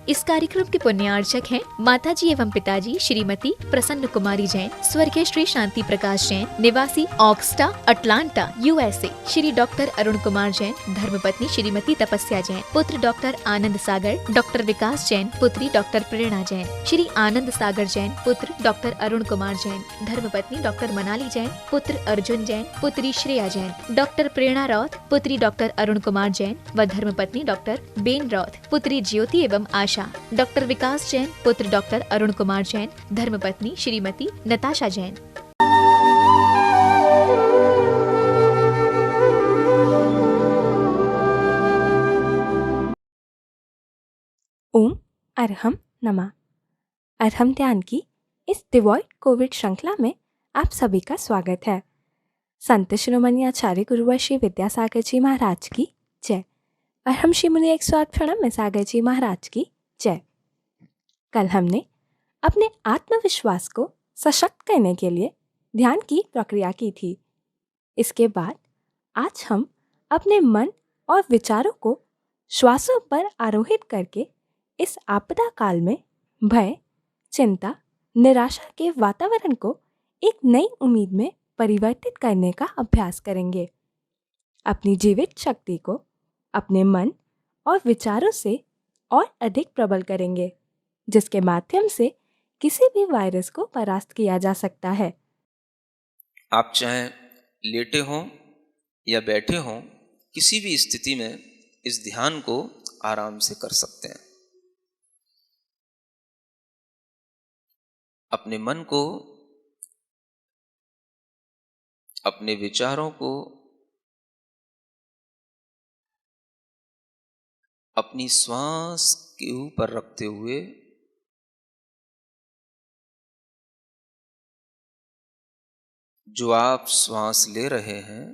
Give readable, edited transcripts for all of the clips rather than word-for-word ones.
इस कार्यक्रम के पुण्यार्चक हैं माताजी एवं पिताजी श्रीमती प्रसन्न कुमारी जैन, स्वर्गीय श्री शांति प्रकाश जैन, निवासी Augusta, Atlanta, USA। Shri doctor Arun Kumar Jain, धर्मपत्नी श्रीमती तपस्या जैन, पुत्र डॉक्टर आनंद सागर, डॉक्टर विकास जैन, पुत्री डॉक्टर प्रेरणा जैन। श्री आनंद सागर जैन, पुत्र डॉक्टर अरुण कुमार जैन, धर्मपत्नी डॉक्टर मनाली जैन, पुत्र अर्जुन जैन, पुत्री श्रेया जैन, डॉक्टर प्रेरणा रौथ, पुत्री डॉक्टर अरुण कुमार जैन व धर्मपत्नी डॉक्टर बेन रौथ, पुत्री ज्योति एवं आशा, डॉक्टर विकास जैन, पुत्र डॉक्टर अरुण कुमार जैन, धर्मपत्नी श्रीमती नताशा जैन। ओम अरहम नमः। अरहम ध्यान की इस डिवॉइड कोविड श्रृंखला में आप सभी का स्वागत है। संत शिरोमणि आचार्य गुरुवर श्री विद्यासागर जी महाराज की जय। अरहम श्री मुनि 108 प्रणम में सागर जी महाराज की जय। कल हमने अपने आत्मविश्वास को सशक्त करने के लिए ध्यान की प्रक्रिया की थी। इसके बाद आज हम अपने मन और विचारों को श्वासों पर आरोहित करके इस आपदा काल में भय, चिंता, निराशा के वातावरण को एक नई उम्मीद में परिवर्तित करने का अभ्यास करेंगे। अपनी जीवित शक्ति को अपने मन और विचारों से और अधिक प्रबल करेंगे, जिसके माध्यम से किसी भी वायरस को परास्त किया जा सकता है। आप चाहे लेटे हों या बैठे हों, किसी भी स्थिति में इस ध्यान को आराम से कर सकते हैं। अपने मन को, अपने विचारों को अपनी श्वास के ऊपर रखते हुए जो आप श्वास ले रहे हैं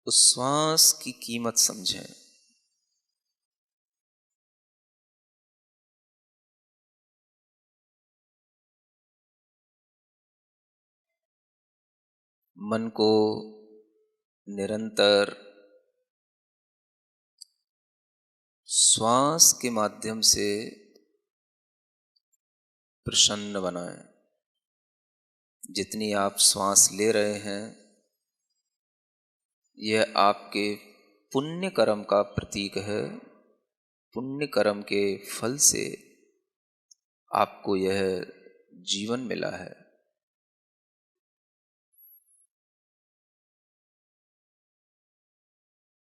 उस श्वास की कीमत समझें। मन को निरंतर श्वास के माध्यम से प्रसन्न बनाएं। जितनी आप श्वास ले रहे हैं यह आपके पुण्य कर्म का प्रतीक है। पुण्य कर्म के फल से आपको यह जीवन मिला है।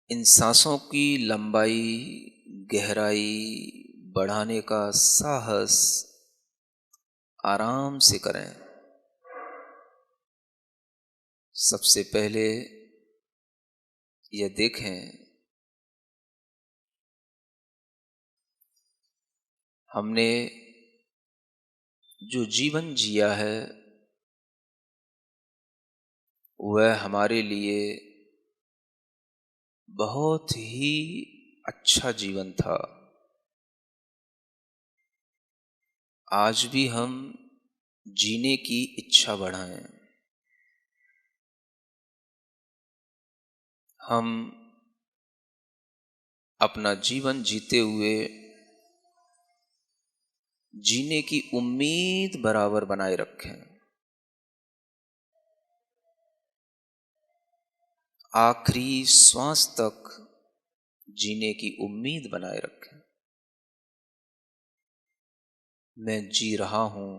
इन सांसों की लंबाई, गहराई बढ़ाने का साहस आराम से करें। सबसे पहले यह देखें, हमने जो जीवन जिया है वह हमारे लिए बहुत ही अच्छा जीवन था। आज भी हम जीने की इच्छा बढ़ाएं। हम अपना जीवन जीते हुए जीने की उम्मीद बराबर बनाए रखें। आखिरी श्वास तक जीने की उम्मीद बनाए रखें। मैं जी रहा हूं,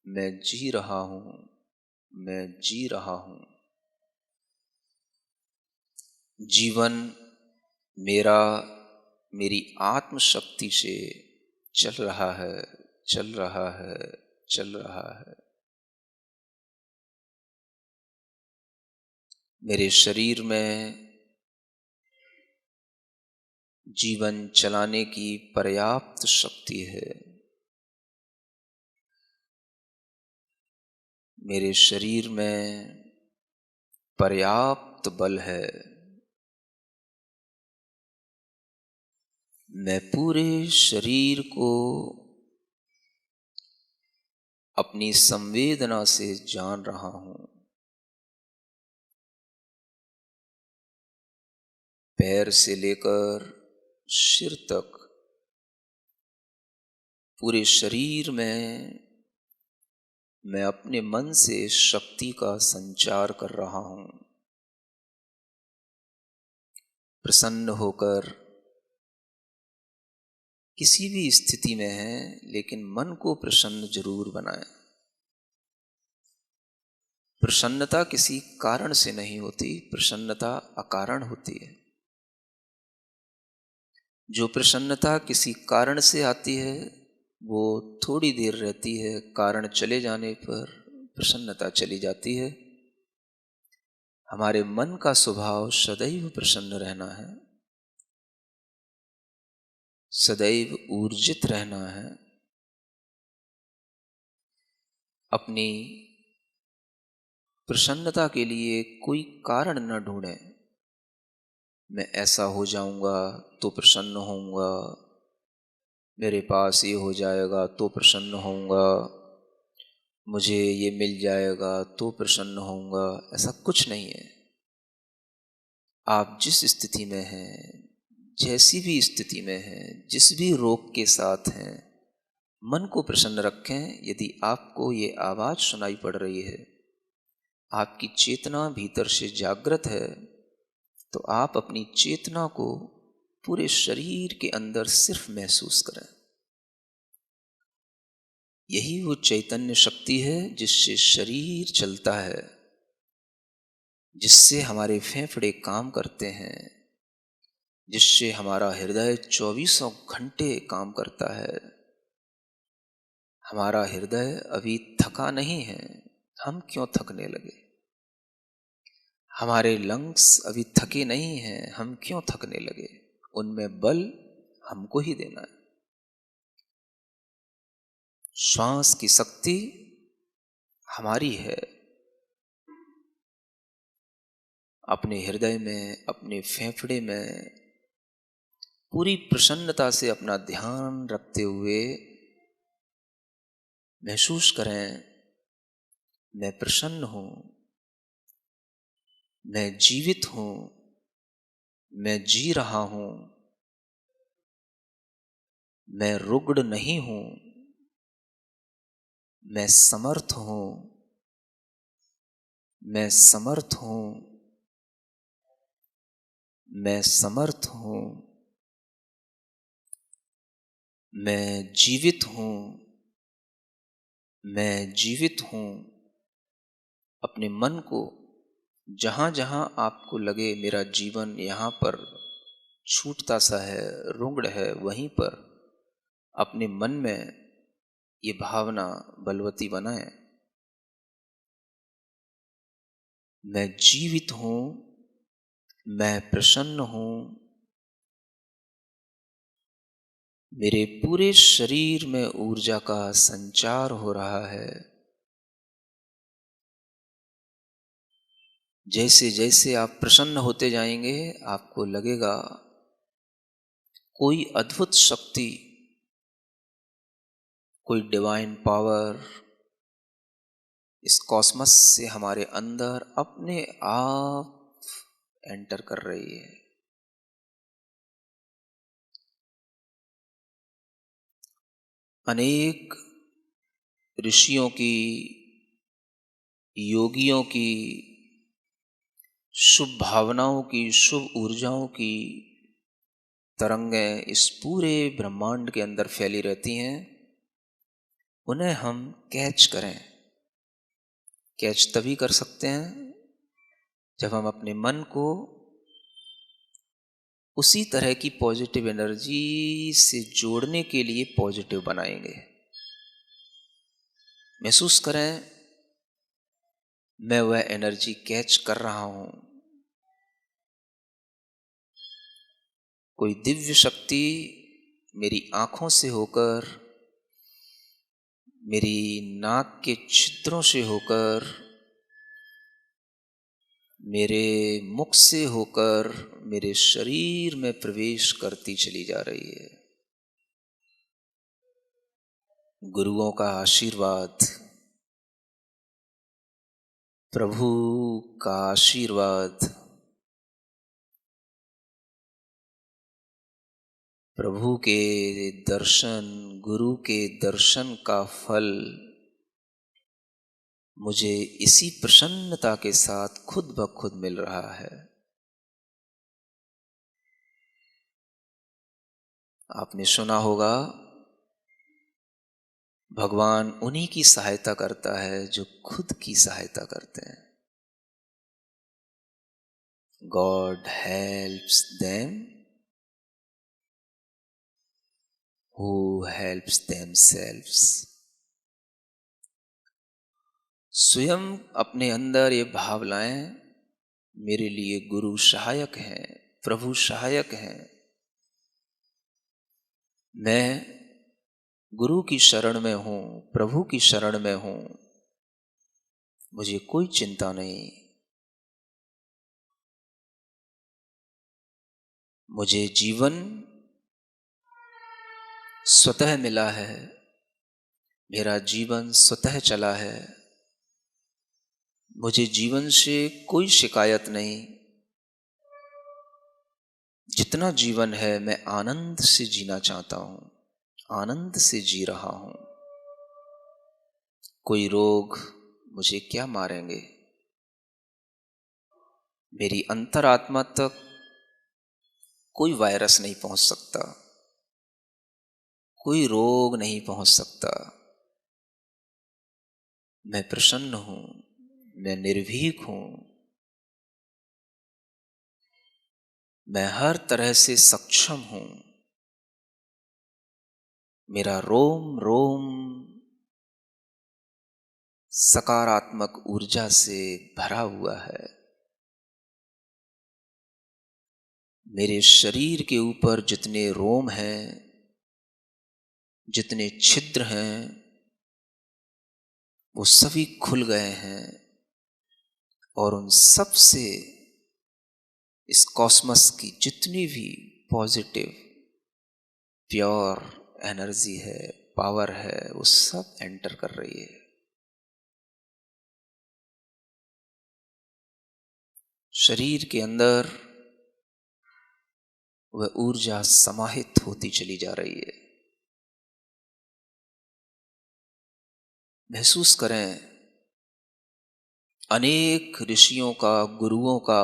मैं जी रहा हूं, मैं जी रहा हूं। जीवन मेरा मेरी आत्मशक्ति से चल रहा है, चल रहा है, चल रहा है। मेरे शरीर में जीवन चलाने की पर्याप्त शक्ति है। मेरे शरीर में पर्याप्त बल है। मैं पूरे शरीर को अपनी संवेदना से जान रहा हूं। पैर से लेकर सिर तक पूरे शरीर में मैं अपने मन से शक्ति का संचार कर रहा हूं। प्रसन्न होकर किसी भी स्थिति में है, लेकिन मन को प्रसन्न जरूर बनाएं। प्रसन्नता किसी कारण से नहीं होती, प्रसन्नता अकारण होती है। जो प्रसन्नता किसी कारण से आती है वो थोड़ी देर रहती है, कारण चले जाने पर प्रसन्नता चली जाती है। हमारे मन का स्वभाव सदैव प्रसन्न रहना है, सदैव ऊर्जित रहना है। अपनी प्रसन्नता के लिए कोई कारण न ढूंढें। मैं ऐसा हो जाऊंगा तो प्रसन्न होऊंगा, मेरे पास ये हो जाएगा तो प्रसन्न होऊंगा, मुझे ये मिल जाएगा तो प्रसन्न होऊंगा। ऐसा कुछ नहीं है। आप जिस स्थिति में हैं, जैसी भी स्थिति में हैं, जिस भी रोग के साथ हैं, मन को प्रसन्न रखें। यदि आपको ये आवाज सुनाई पड़ रही है, आपकी चेतना भीतर से जागृत है, तो आप अपनी चेतना को पूरे शरीर के अंदर सिर्फ महसूस करें। यही वो चैतन्य शक्ति है जिससे शरीर चलता है, जिससे हमारे फेफड़े काम करते हैं, जिससे हमारा हृदय 24 घंटे काम करता है। हमारा हृदय अभी थका नहीं है, हम क्यों थकने लगे? हमारे लंग्स अभी थके नहीं हैं, हम क्यों थकने लगे? उनमें बल हमको ही देना है। श्वास की शक्ति हमारी है। अपने हृदय में, अपने फेफड़े में पूरी प्रसन्नता से अपना ध्यान रखते हुए महसूस करें, मैं प्रसन्न हूं, मैं जीवित हूं, मैं जी रहा हूं, मैं रुग्ण नहीं हूं, मैं समर्थ हूं, मैं समर्थ हूं, मैं समर्थ हूं, मैं जीवित हूं, मैं जीवित हूं। अपने मन को जहां जहां आपको लगे मेरा जीवन यहाँ पर छूटता सा है, रुग्ण है, वहीं पर अपने मन में ये भावना बलवती बनाएं, मैं जीवित हूं, मैं प्रसन्न हूं, मेरे पूरे शरीर में ऊर्जा का संचार हो रहा है। जैसे जैसे आप प्रसन्न होते जाएंगे, आपको लगेगा कोई अद्भुत शक्ति, कोई डिवाइन पावर इस कॉस्मस से हमारे अंदर अपने आप एंटर कर रही है। अनेक ऋषियों की, योगियों की, शुभ भावनाओं की, शुभ ऊर्जाओं की तरंगें इस पूरे ब्रह्मांड के अंदर फैली रहती हैं। उन्हें हम कैच करें। कैच तभी कर सकते हैं जब हम अपने मन को उसी तरह की पॉजिटिव एनर्जी से जोड़ने के लिए पॉजिटिव बनाएंगे। महसूस करें, मैं वह एनर्जी कैच कर रहा हूं। कोई दिव्य शक्ति मेरी आंखों से होकर, मेरी नाक के छिद्रों से होकर, मेरे मुख से होकर मेरे शरीर में प्रवेश करती चली जा रही है। गुरुओं का आशीर्वाद, प्रभु का आशीर्वाद, प्रभु के दर्शन, गुरु के दर्शन का फल मुझे इसी प्रसन्नता के साथ खुद ब खुद मिल रहा है। आपने सुना होगा, भगवान उन्हीं की सहायता करता है जो खुद की सहायता करते हैं। God helps them who helps themselves। स्वयं अपने अंदर ये भाव लाएं, मेरे लिए गुरु सहायक हैं, प्रभु सहायक हैं। मैं गुरु की शरण में हूं, प्रभु की शरण में हूं, मुझे कोई चिंता नहीं। मुझे जीवन स्वतः मिला है, मेरा जीवन स्वतः चला है, मुझे जीवन से कोई शिकायत नहीं। जितना जीवन है मैं आनंद से जीना चाहता हूं, आनंद से जी रहा हूं। कोई रोग मुझे क्या मारेंगे? मेरी अंतरात्मा तक कोई वायरस नहीं पहुंच सकता, कोई रोग नहीं पहुंच सकता। मैं प्रसन्न हूं, मैं निर्भीक हूं, मैं हर तरह से सक्षम हूं। मेरा रोम रोम सकारात्मक ऊर्जा से भरा हुआ है। मेरे शरीर के ऊपर जितने रोम हैं, जितने छिद्र हैं, वो सभी खुल गए हैं और उन सब से इस कॉस्मस की जितनी भी पॉजिटिव प्योर एनर्जी है, पावर है, वो सब एंटर कर रही है। शरीर के अंदर वह ऊर्जा समाहित होती चली जा रही है। महसूस करें, अनेक ऋषियों का, गुरुओं का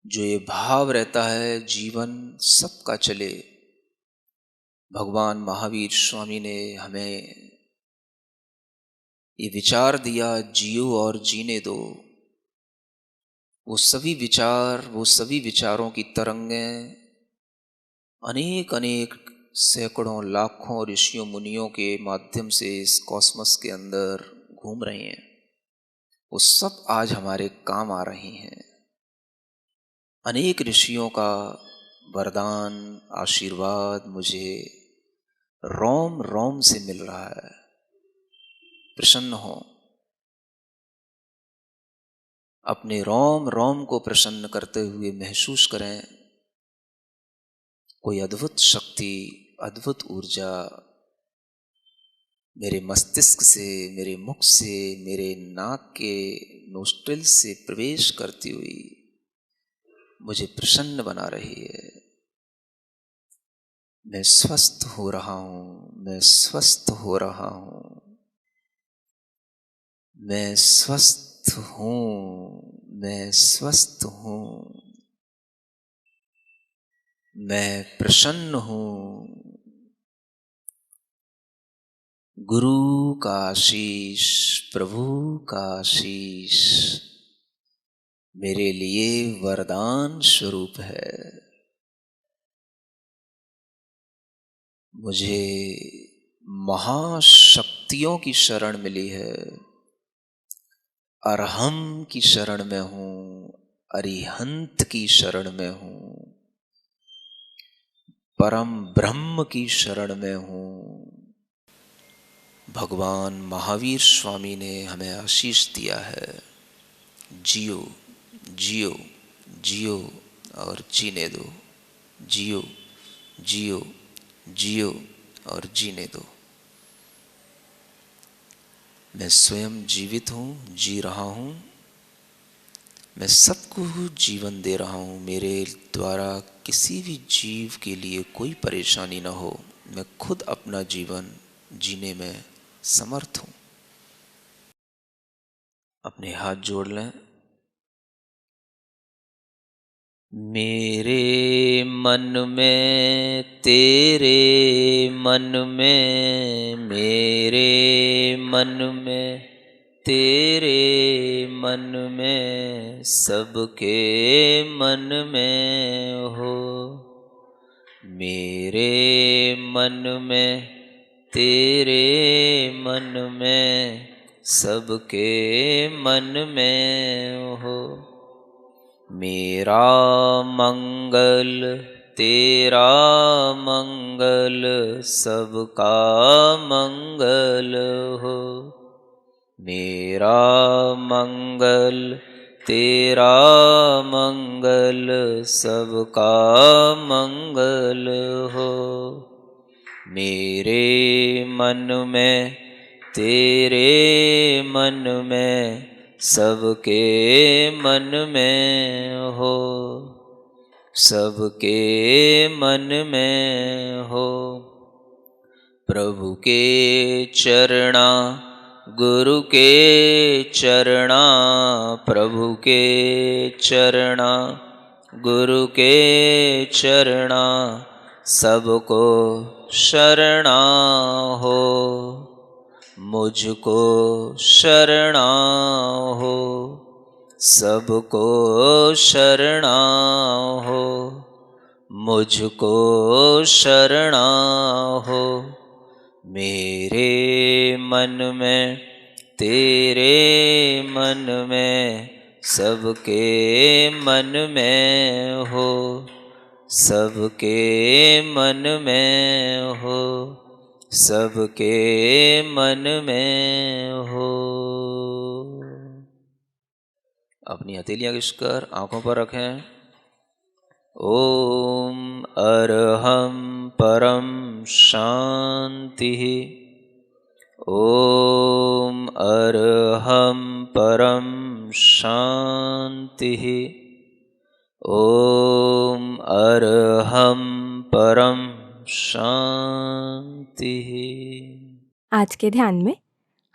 जो ये भाव रहता है, जीवन सबका चले। भगवान महावीर स्वामी ने हमें ये विचार दिया, जियो और जीने दो। वो सभी विचार, वो सभी विचारों की तरंगें अनेक अनेक सैकड़ों लाखों ऋषियों मुनियों के माध्यम से इस कॉस्मस के अंदर घूम रही हैं। वो सब आज हमारे काम आ रही हैं। अनेक ऋषियों का वरदान, आशीर्वाद मुझे रोम रोम से मिल रहा है। प्रसन्न हो, अपने रोम रोम को प्रसन्न करते हुए महसूस करें, कोई अद्भुत शक्ति, अद्भुत ऊर्जा मेरे मस्तिष्क से, मेरे मुख से, मेरे नाक के नोस्ट्रिल से प्रवेश करती हुई मुझे प्रसन्न बना रही है। मैं स्वस्थ हो रहा हूं, मैं स्वस्थ हो रहा हूं, मैं स्वस्थ हूं, मैं स्वस्थ हूं, मैं प्रसन्न हूं। गुरु का आशीष, प्रभु का आशीष मेरे लिए वरदान स्वरूप है। मुझे महाशक्तियों की शरण मिली है। अरहम की शरण में हूं, अरिहंत की शरण में हूं, परम ब्रह्म की शरण में हूं। भगवान महावीर स्वामी ने हमें आशीष दिया है, जियो, जियो, जियो और जीने दो, जियो, जियो, जियो और जीने दो। मैं स्वयं जीवित हूं, जी रहा हूं, मैं सबको जीवन दे रहा हूँ, मेरे द्वारा किसी भी जीव के लिए कोई परेशानी न हो। मैं खुद अपना जीवन जीने में समर्थ हूँ। अपने हाथ जोड़ लें। मेरे मन में, तेरे मन में, मेरे मन में, तेरे मन में, सबके मन में हो। मेरे मन में, तेरे मन में, सबके मन में हो। मेरा मंगल, तेरा मंगल, सबका मंगल हो। मेरा मंगल, तेरा मंगल, सबका मंगल हो। मेरे मन में, तेरे मन में, सबके मन में हो। सबके मन में हो। प्रभु के चरणा, गुरु के चरणा, प्रभु के चरणा, गुरु के चरणा, सबको शरणा हो। मुझको शरणा हो, सबको शरणा हो। मुझको शरणा हो। मेरे मन में, तेरे मन में, सबके मन में हो। सबके मन में हो। सबके मन में हो। अपनी हथेलियां घिसकर आंखों पर रखें। ओम अरहम परम शांति। ओम अरहम परम शांति। ओम अरहम परम शांति। आज के ध्यान में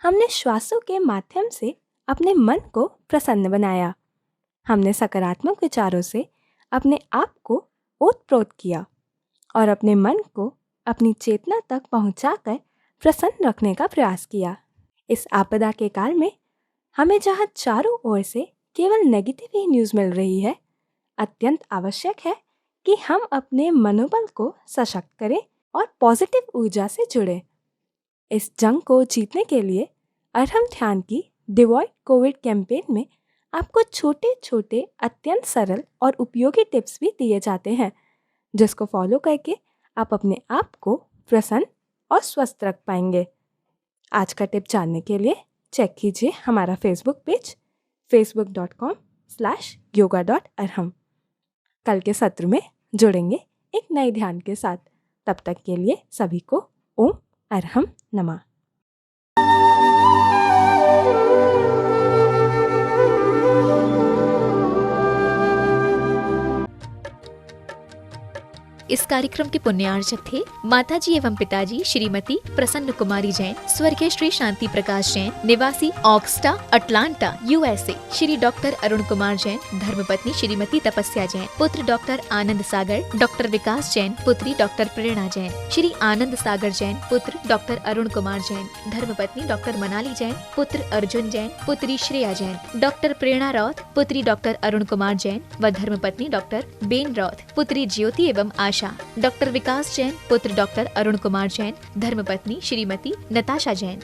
हमने श्वासों के माध्यम से अपने मन को प्रसन्न बनाया। हमने सकारात्मक विचारों से अपने आप को ओतप्रोत किया और अपने मन को अपनी चेतना तक पहुंचाकर प्रसन्न रखने का प्रयास किया। इस आपदा के काल में हमें जहां चारों ओर से केवल नेगेटिव ही न्यूज़ मिल रही है, अत्यंत आवश्यक है कि हम अपने मनोबल को सशक्त करें और पॉजिटिव ऊर्जा से जुड़ें। इस जंग को जीतने के लिए अरहम ध्यान की डिवॉइड कोविड कैंपेन में आपको छोटे छोटे अत्यंत सरल और उपयोगी टिप्स भी दिए जाते हैं, जिसको फॉलो करके आप अपने आप को प्रसन्न और स्वस्थ रख पाएंगे। आज का टिप जानने के लिए चेक कीजिए हमारा फेसबुक पेज facebook.com/yoga.arham। कल के सत्र में जुड़ेंगे एक नए ध्यान के साथ। तब तक के लिए सभी को ओम अरहम नमः। इस कार्यक्रम के पुण्यार्चक थे माताजी एवं पिताजी श्रीमती प्रसन्न कुमारी जैन, स्वर्गीय श्री शांति प्रकाश जैन, निवासी Augusta, Atlanta, USA, Shri doctor Arun Kumar Jain, धर्मपत्नी श्रीमती तपस्या जैन, पुत्र डॉक्टर आनंद सागर, डॉक्टर विकास जैन, पुत्री डॉक्टर प्रेरणा जैन, श्री आनंद सागर जैन, पुत्र डॉक्टर अरुण कुमार जैन, धर्मपत्नी डॉक्टर मनाली जैन, पुत्र अर्जुन जैन, पुत्री श्रेया जैन, डॉक्टर प्रेरणा रौत, पुत्री डॉक्टर अरुण कुमार जैन व धर्मपत्नी डॉक्टर बेन रौत, पुत्री ज्योति एवं आशा, डॉक्टर विकास जैन, पुत्र डॉक्टर अरुण कुमार जैन, धर्मपत्नी श्रीमती नताशा जैन।